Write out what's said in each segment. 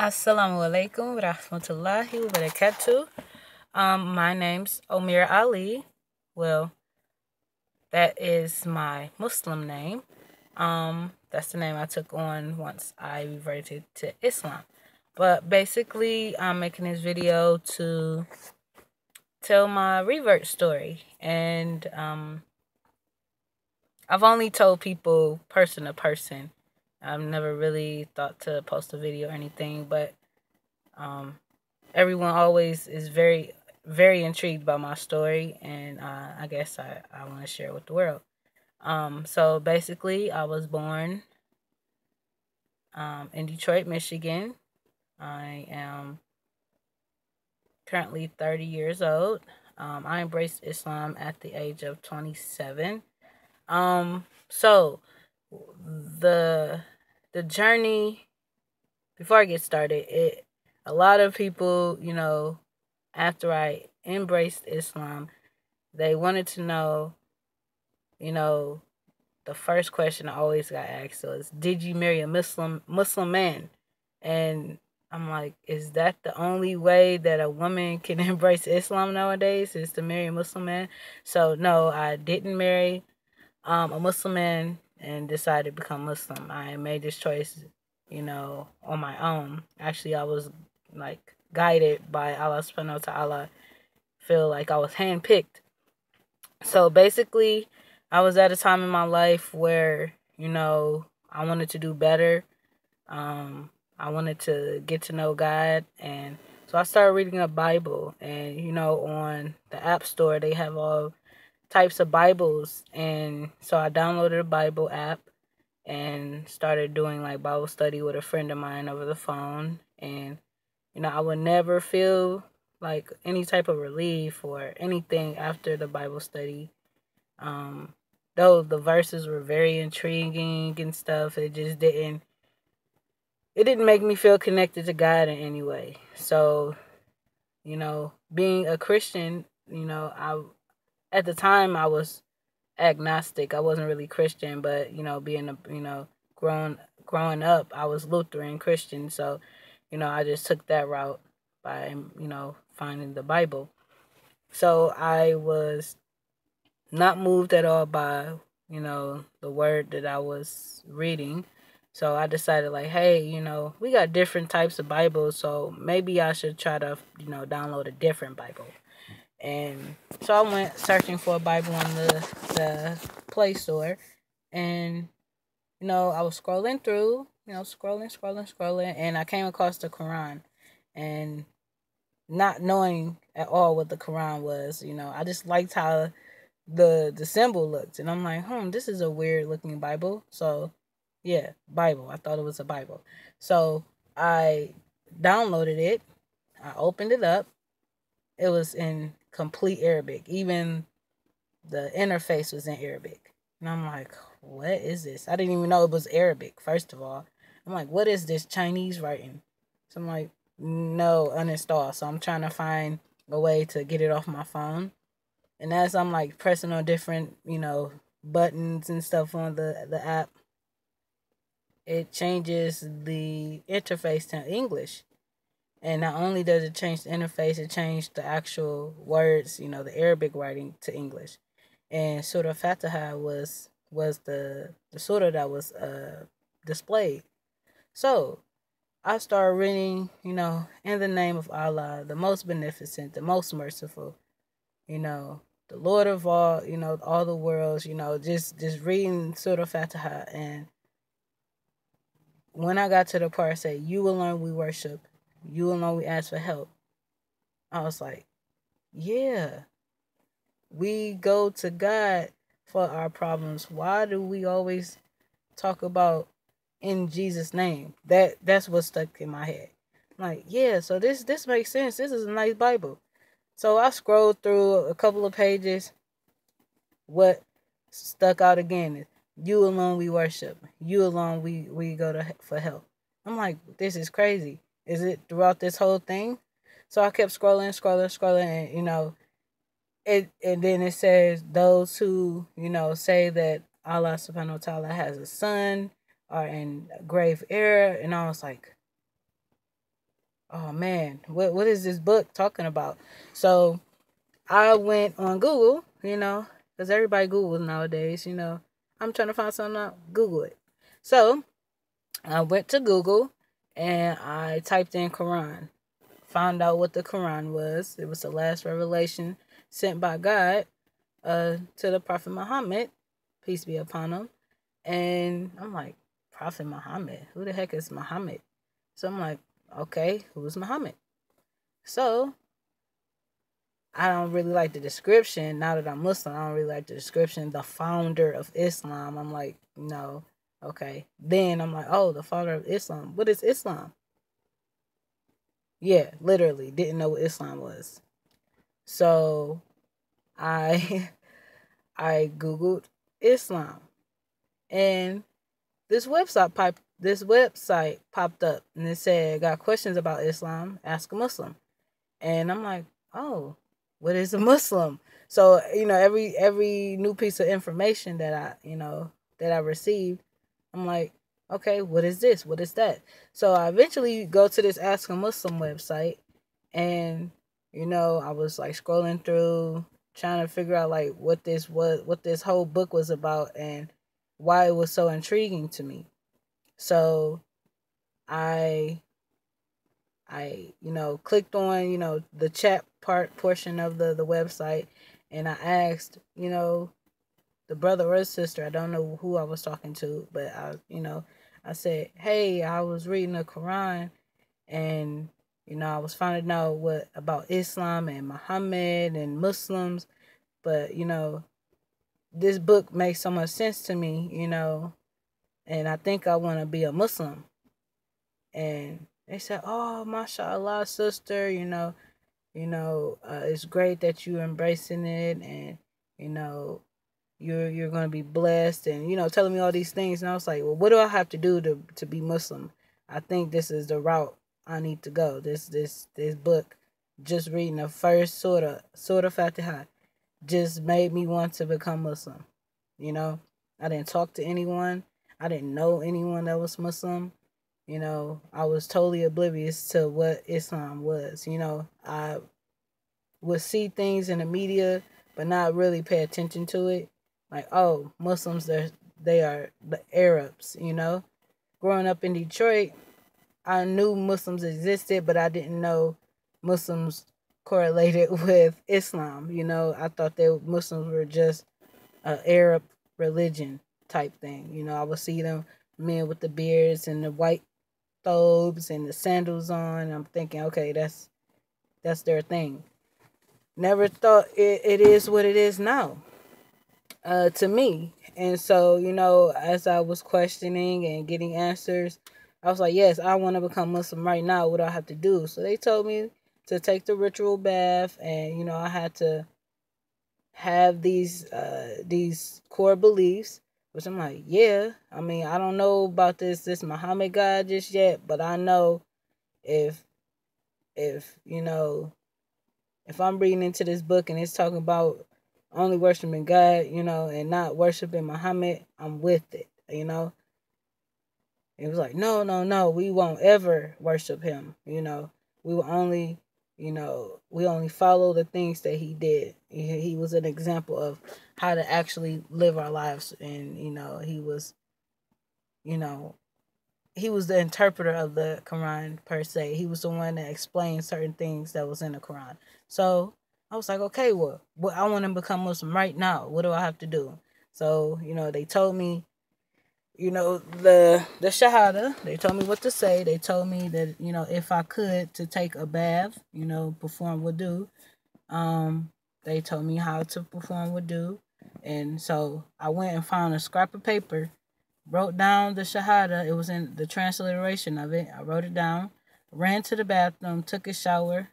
Assalamu alaikum wa rahmatullahi wa barakatuh. My name's Omir Ali. Well, that is my Muslim name. That's the name I took on once I reverted to Islam. But basically, I'm making this video to tell my revert story. And I've only told people person to person. I've never really thought to post a video or anything, but everyone always is very, very intrigued by my story, and I guess I want to share it with the world. So basically, I was born in Detroit, Michigan. I am currently 30 years old. I embraced Islam at the age of 27. So the journey, before I get started, a lot of people, after I embraced Islam, they wanted to know, the first question I always got asked was, did you marry a Muslim man? And I'm like, is that the only way that a woman can embrace Islam nowadays, is to marry a Muslim man? So no, I didn't marry a Muslim man and decided to become Muslim. I made this choice, on my own. Actually, I was like guided by Allah subhanahu wa ta'ala. Feel like I was handpicked. So basically, I was at a time in my life where, I wanted to do better. I wanted to get to know God, and so I started reading a Bible. And on the App Store, they have all types of Bibles, and so I downloaded a Bible app and started doing like Bible study with a friend of mine over the phone. And I would never feel like any type of relief or anything after the Bible study. Though the verses were very intriguing and stuff, it didn't make me feel connected to God in any way. So, being a Christian, I at the time I was agnostic. I wasn't really Christian, but being a growing up, I was Lutheran Christian. So, I just took that route by finding the Bible. So I was not moved at all by the word that I was reading. So I decided, like, hey, we got different types of Bibles, so maybe I should try to download a different Bible. And so I went searching for a Bible on the Play Store, and I was scrolling through, scrolling, and I came across the Quran. And not knowing at all what the Quran was, I just liked how the symbol looked, and I'm like, this is a weird looking Bible. So yeah, Bible. I thought it was a Bible. So I downloaded it. I opened it up. It was in complete Arabic. Even the interface was in Arabic. And I'm like, what is this? I didn't even know it was Arabic, first of all. I'm like, what is this Chinese writing? So I'm like, no, uninstall. So I'm trying to find a way to get it off my phone. And as I'm like pressing on different, buttons and stuff on the app, it changes the interface to English. And not only does it change the interface, it changed the actual words, the Arabic writing to English. And Surah Fatiha was the surah that was displayed. So I started reading, in the name of Allah, the most beneficent, the most merciful, the Lord of all, all the worlds, just reading Surah Fatiha. And when I got to the part say, you alone we worship, you alone we ask for help, I was like, yeah, we go to God for our problems. Why do we always talk about in Jesus' name? That's what stuck in my head. I'm like, yeah, so this makes sense. This is a nice Bible. So I scrolled through a couple of pages. What stuck out again is, you alone we worship. You alone we go to for help. I'm like, this is crazy. Is it throughout this whole thing? So I kept scrolling, and and then it says those who, say that Allah subhanahu wa ta'ala has a son are in grave error. And I was like, oh man, what is this book talking about? So I went on Google, because everybody Googles nowadays, I'm trying to find something out, Google it. So I went to Google and I typed in Quran, found out what the Quran was. It was the last revelation sent by God to the Prophet Muhammad, peace be upon him. And I'm like, Prophet Muhammad? Who the heck is Muhammad? So I'm like, okay, who is Muhammad? So I don't really like the description. Now that I'm Muslim, I don't really like the description. The founder of Islam. I'm like, no, okay. Then I'm like, oh, the founder of Islam. What is Islam? Yeah, literally didn't know what Islam was. So I I googled Islam, and this website popped up, and it said, got questions about Islam, ask a Muslim. And I'm like, oh, what is a Muslim? So, every new piece of information that I received, I'm like, okay, what is this? What is that? So I eventually go to this Ask a Muslim website, and I was like scrolling through, trying to figure out like what this whole book was about, and why it was so intriguing to me. So I clicked on, the chat portion of the website, and I asked, the brother or sister, I don't know who I was talking to, but I said, hey, I was reading the Quran, and, I was finding out what about Islam and Muhammad and Muslims, but, this book makes so much sense to me, and I think I want to be a Muslim. And they said, oh, mashallah, sister, it's great that you're embracing it, and, you're going to be blessed, and, telling me all these things. And I was like, well, what do I have to do to be Muslim? I think this is the route I need to go. This book, just reading the first Surah Fatiha, just made me want to become Muslim. I didn't talk to anyone. I didn't know anyone that was Muslim. I was totally oblivious to what Islam was. I would see things in the media, but not really pay attention to it. Like, oh, Muslims, they are the Arabs. Growing up in Detroit, I knew Muslims existed, but I didn't know Muslims correlated with Islam. I thought Muslims were just an Arab religion type thing. I would see them men with the beards and the white thobes and the sandals on. I'm thinking, okay, that's their thing. Never thought it is what it is now, to me. And so, as I was questioning and getting answers, I was like, yes, I want to become Muslim right now. What do I have to do? So they told me to take the ritual bath, and I had to have these core beliefs, which I'm like, yeah. I mean, I don't know about this Muhammad guy just yet, but I know if if I'm reading into this book and it's talking about only worshiping God, and not worshiping Muhammad, I'm with it. It was like, no, no, no, we won't ever worship him. We will only, we only follow the things that he did. He was an example of how to actually live our lives. And, you know, he was the interpreter of the Quran per se. He was the one that explained certain things that was in the Quran. So I was like, okay, well, I want to become Muslim right now. What do I have to do? So, they told me, the shahada. They told me what to say. They told me that, if I could, to take a bath, perform wudu. They told me how to perform wudu. And so I went and found a scrap of paper, wrote down the shahada. It was in the transliteration of it. I wrote it down, ran to the bathroom, took a shower,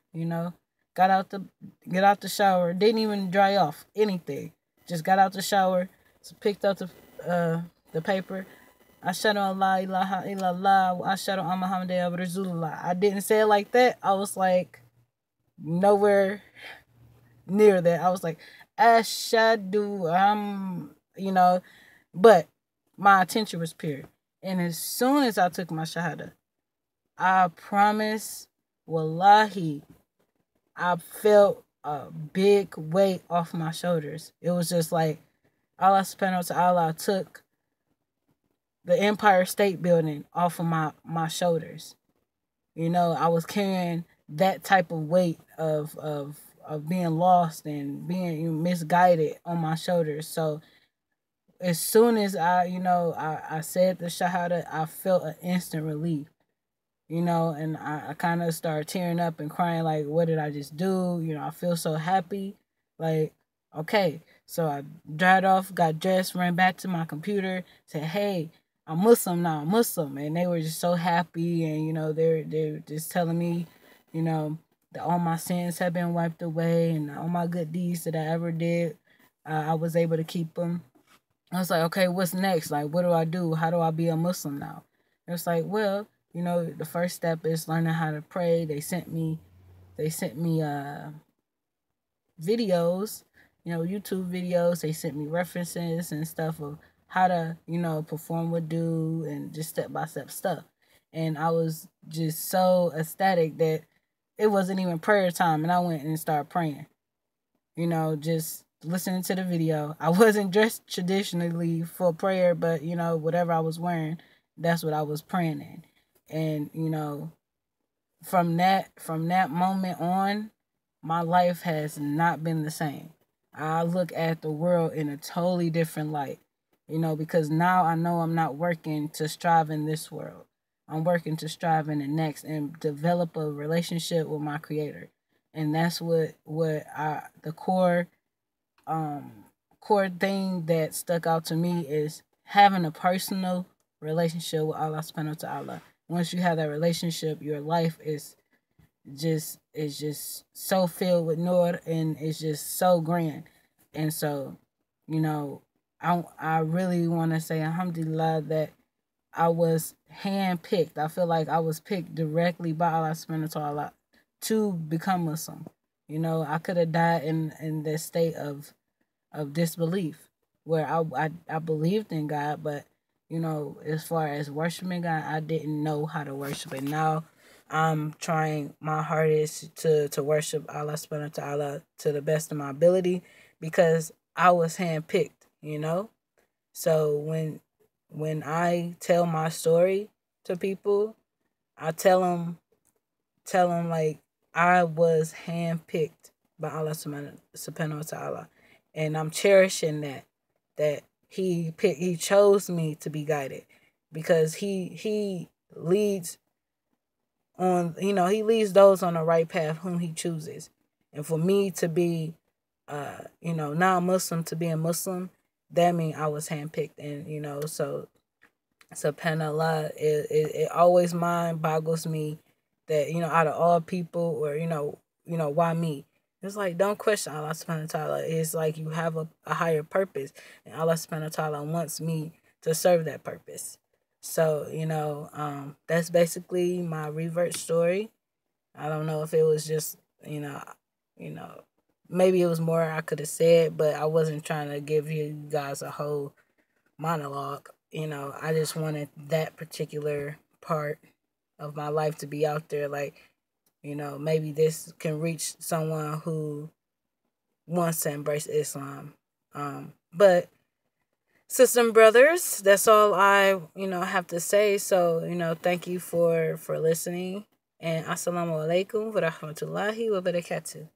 got out the shower, didn't even dry off anything. Just got out the shower, picked up the paper. Ashhadu an la ilaha illallah wa ashhadu anna Muhammadan Rasulullah. I didn't say it like that. I was like nowhere near that. I was like, Ashhadu, but my attention was pure. And as soon as I took my shahada, I promise wallahi, I felt a big weight off my shoulders. It was just like Allah subhanahu wa ta'ala took the Empire State Building off of my shoulders. You know, I was carrying that type of weight of being lost and being misguided on my shoulders. So as soon as I said the Shahada, I felt an instant relief. And I kind of started tearing up and crying, like, what did I just do? I feel so happy. Like, okay. So I dried off, got dressed, ran back to my computer, said, hey, I'm Muslim now, I'm Muslim. And they were just so happy. And, they're just telling me, that all my sins have been wiped away and all my good deeds that I ever did, I was able to keep them. I was like, okay, what's next? Like, what do I do? How do I be a Muslim now? It's like, well, the first step is learning how to pray. They sent me videos, YouTube videos. They sent me references and stuff of how to, perform wudu and just step by step stuff. And I was just so ecstatic that it wasn't even prayer time, and I went and started praying. Just listening to the video. I wasn't dressed traditionally for prayer, but whatever I was wearing, that's what I was praying in. And from that moment on, my life has not been the same. I look at the world in a totally different light, because now I know I'm not working to strive in this world. I'm working to strive in the next and develop a relationship with my creator. And that's what the core thing that stuck out to me is having a personal relationship with Allah subhanahu wa ta'ala. Once you have that relationship, your life is just so filled with nur, and it's just so grand. And so, I really want to say alhamdulillah that I was handpicked. I feel like I was picked directly by Allah subhanahu wa ta'ala to become Muslim. I could have died in this state of disbelief where I believed in God, but as far as worshiping God, I didn't know how to worship. And now I'm trying my hardest to worship Allah subhanahu wa ta'ala to the best of my ability, because I was handpicked, So when I tell my story to people, I tell them like I was handpicked by Allah subhanahu wa ta'ala, and I'm cherishing that he chose me to be guided, because he leads he leads those on the right path whom he chooses. And for me to be now Muslim, to be a Muslim, that means I was handpicked. And so subhanallah, it always mind boggles me that out of all people, or why me. It's like, don't question Allah subhanahu wa ta'ala. It's like you have a higher purpose, and Allah subhanahu wa ta'ala wants me to serve that purpose. So that's basically my revert story. I don't know if it was just you know maybe it was more I could have said, but I wasn't trying to give you guys a whole monologue. I just wanted that particular part of my life to be out there. Like, maybe this can reach someone who wants to embrace Islam. But sisters and brothers, that's all I, have to say. So, thank you for listening. And assalamu alaikum wa rahmatullahi wa barakatuh.